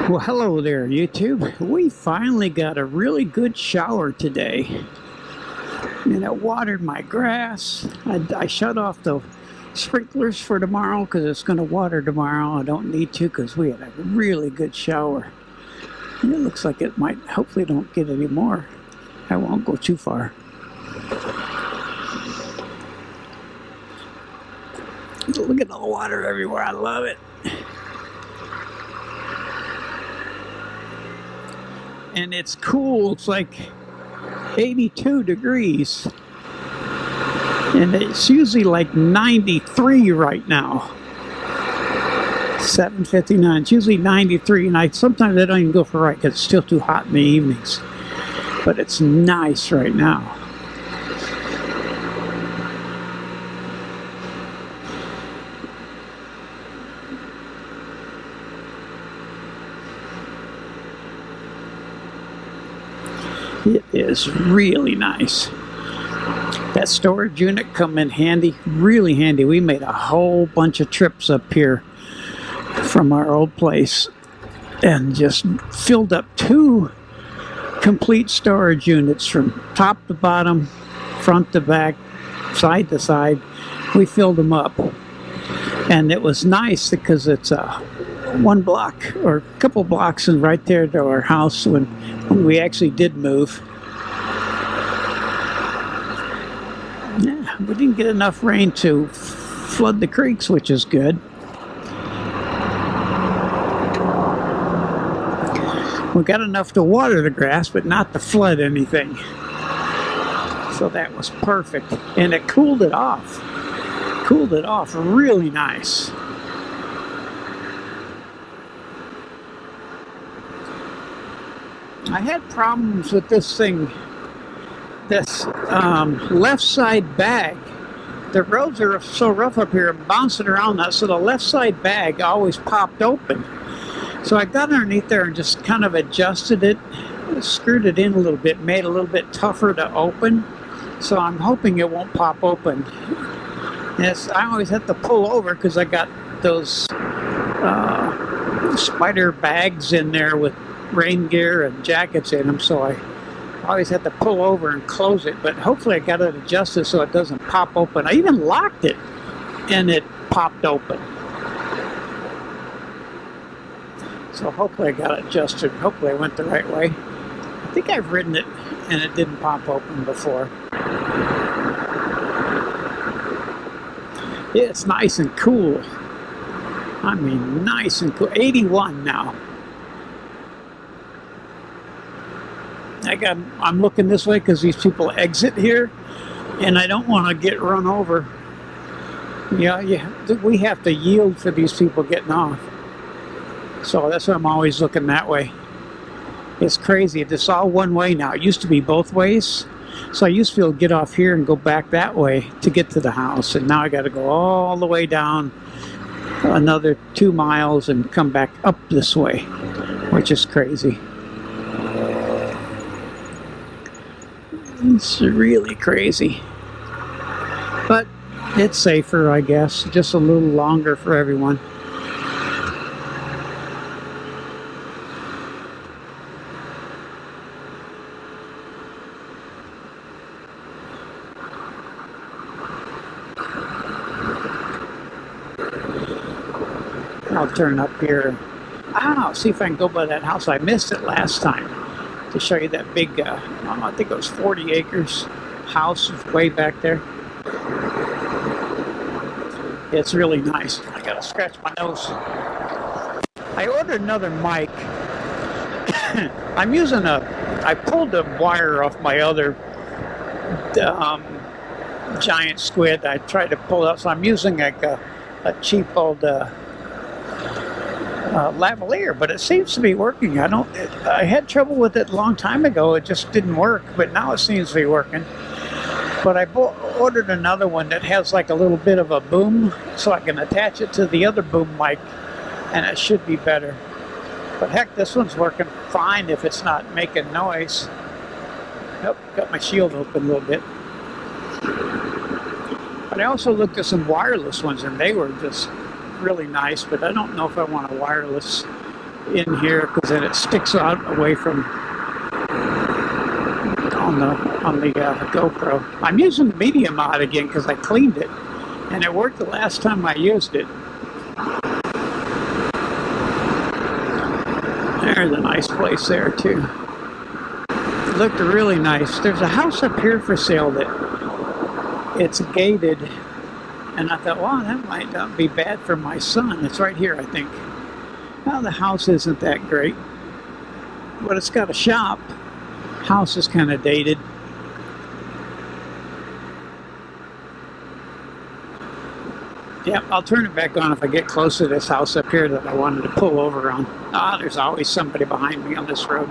Well, hello there, YouTube. We finally got a really good shower today. And it watered my grass. I shut off the sprinklers for tomorrow because it's going to water tomorrow. I don't need to because we had a really good shower. And it looks like it might, hopefully don't get any more. I won't go too far. Look at all the water everywhere. I love it. And it's cool. It's like 82 degrees. And it's usually like 93 right now. 7:59. It's usually 93. And sometimes I don't even go for a ride because it's still too hot in the evenings. But it's nice right now. It is really nice. That storage unit come in handy, really handy. We made a whole bunch of trips up here from our old place and just filled up 2 complete storage units from top to bottom, front to back, side to side. We filled them up. And it was nice because it's one block or a couple blocks and right there to our house when we actually did move. Yeah, we didn't get enough rain to flood the creeks, which is good. We got enough to water the grass, but not to flood anything. So that was perfect. And it cooled it off. Cooled it off really nice. I had problems with this thing, this left side bag. The roads are so rough up here, bouncing around that, so the left side bag always popped open. So I got underneath there and just kind of adjusted it, screwed it in a little bit, made it a little bit tougher to open. So I'm hoping it won't pop open. Yes, I always have to pull over because I got those Spyder bags in there with rain gear and jackets in them, so I always had to pull over and close it, but hopefully I got it adjusted so it doesn't pop open. I even locked it and it popped open. So hopefully I got it adjusted. Hopefully I went the right way. I think I've ridden it and it didn't pop open before. Yeah, it's nice and cool. I mean, nice and cool. 81 now. I'm looking this way because these people exit here, and I don't want to get run over. Yeah, we have to yield for these people getting off. So that's why I'm always looking that way. It's crazy. It's all one way now. It used to be both ways. So I used to be able to get off here and go back that way to get to the house. And now I got to go all the way down another 2 miles and come back up this way, which is crazy. It's really crazy. But it's safer, I guess. Just a little longer for everyone. I'll turn up here. See if I can go by that house. I missed it last time to show you that big, I think it was 40 acres house way back there. It's really nice. I gotta scratch my nose. I ordered another mic. I pulled the wire off my other giant squid. I tried to pull it out, so I'm using like a cheap old lavalier, but it seems to be working. I had trouble with it a long time ago. It just didn't work, but now it seems to be working. But I ordered another one that has like a little bit of a boom, so I can attach it to the other boom mic, and it should be better. But heck, this one's working fine if it's not making noise. Nope, got my shield open a little bit. But I also looked at some wireless ones, and they were just really nice, but I don't know if I want a wireless in here because then it sticks out away from on the GoPro. I'm using the medium mod again because I cleaned it and it worked the last time I used it. There's a nice place there too. It looked really nice. There's a house up here for sale that it's gated, and I thought, wow, that might not be bad for my son. It's right here, I think. Well, the house isn't that great, but it's got a shop. House is kind of dated. Yep, I'll turn it back on if I get close to this house up here that I wanted to pull over on. Ah, there's always somebody behind me on this road.